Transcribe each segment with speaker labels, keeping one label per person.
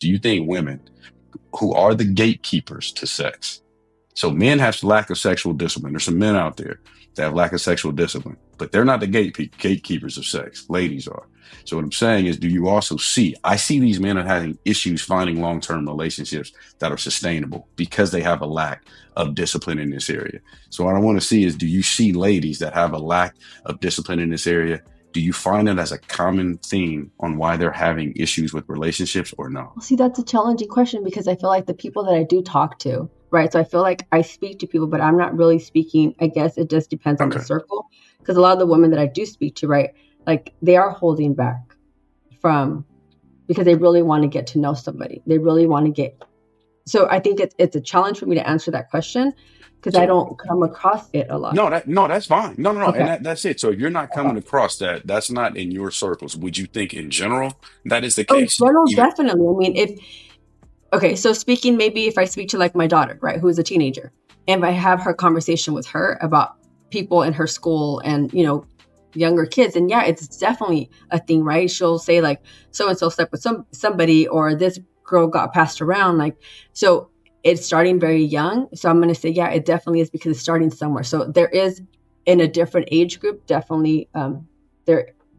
Speaker 1: do you think women who are the gatekeepers to sex, so men have lack of sexual discipline. There's some men out there that have lack of sexual discipline, but they're not the gatekeepers of sex. Ladies are. So what I'm saying is, do you also see, I see these men are having issues finding long-term relationships that are sustainable because they have a lack of discipline in this area. So what I want to see is, do you see ladies that have a lack of discipline in this area? Do you find it as a common theme on why they're having issues with relationships or no?
Speaker 2: See, that's a challenging question because I feel like the people that I do talk to, right? So I feel like I speak to people, but I'm not really speaking. I guess it just depends on the circle. Because a lot of the women that I do speak to, right, like they are holding back because they really want to get to know somebody. They really want to get. So I think it's a challenge for me to answer that question because I don't come across it a lot.
Speaker 1: No, that's fine. No. Okay. And that's it. So if you're not coming across that, that's not in your circles. Would you think in general that is the case?
Speaker 2: In general, definitely. I mean, so speaking, maybe if I speak to like my daughter, right, who is a teenager, and if I have her conversation with her about people in her school and, younger kids, and yeah, it's definitely a thing, right? She'll say like, so-and-so slept with somebody, or this girl got passed around. Like, so it's starting very young. So I'm going to say, yeah, it definitely is because it's starting somewhere. So there is, in a different age group, definitely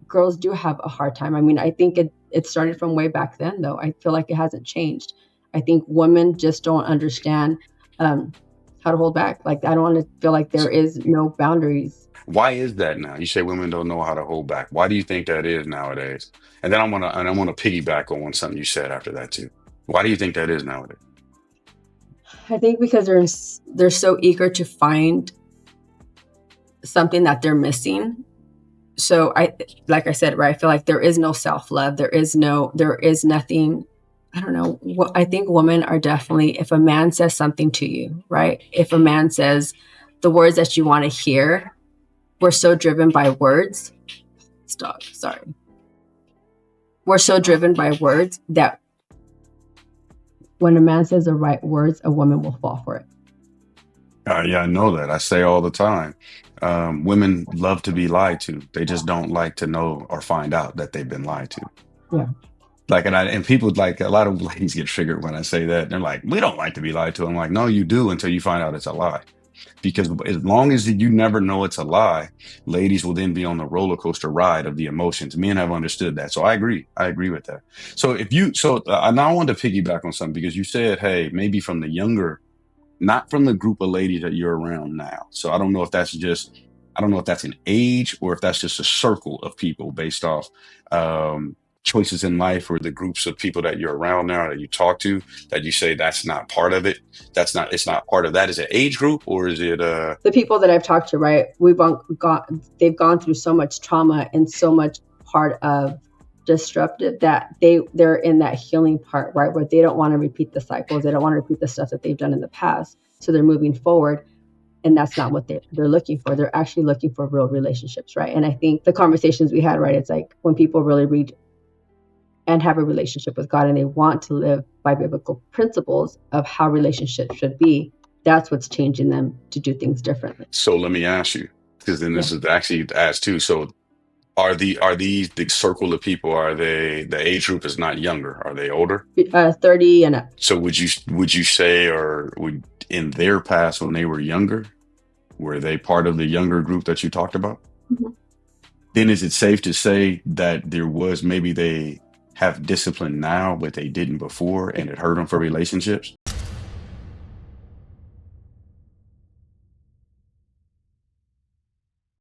Speaker 2: girls do have a hard time. I mean, I think it started from way back then, though. I feel like it hasn't changed. I think women just don't understand how to hold back. Like, I don't want to feel like there is no boundaries.
Speaker 1: Why is that now? You say women don't know how to hold back. Why do you think that is nowadays? And then I want to piggyback on something you said after that too. Why do you think that is nowadays?
Speaker 2: I think because they're so eager to find something that they're missing. So like I said, right, I feel like there is no self-love. There is nothing. I don't know. I think women are definitely, if a man says something to you, right? If a man says the words that you want to hear, we're so driven by words. Stop. Sorry. We're so driven by words that when a man says the right words, a woman will fall for it.
Speaker 1: Yeah, I know that. I say all the time. Women love to be lied to. They just don't like to know or find out that they've been lied to.
Speaker 2: Yeah.
Speaker 1: Like, and people, like, a lot of ladies get triggered when I say that. They're like, we don't like to be lied to. I'm like, no, you do, until you find out it's a lie. Because as long as you never know it's a lie, ladies will then be on the roller coaster ride of the emotions. Men have understood that. So I agree with that. So now I wanted to piggyback on something, because you said, hey, maybe from the younger, not from the group of ladies that you're around now. So I don't know if that's an age, or if that's just a circle of people based off choices in life, or the groups of people that you're around now that you talk to, that you say that's not part of it. It's not part of that. Is it age group, or is it
Speaker 2: the people that I've talked to, right? They've gone through so much trauma and so much part of disruptive that they're in that healing part, right? Where they don't want to repeat the cycles. They don't want to repeat the stuff that they've done in the past. So they're moving forward. And that's not what they're looking for. They're actually looking for real relationships, right? And I think the conversations we had, right? It's like when people really read and have a relationship with God, and they want to live by biblical principles of how relationships should be, that's what's changing them to do things differently.
Speaker 1: So let me ask you, because then this is actually asked too. So are these the circle of people, are they, the age group is not younger, are they older?
Speaker 2: 30 and up.
Speaker 1: So would you say, or would, in their past when they were younger, were they part of the younger group that you talked about?
Speaker 2: Mm-hmm.
Speaker 1: Then is it safe to say that maybe they have discipline now, but they didn't before, and it hurt them for relationships?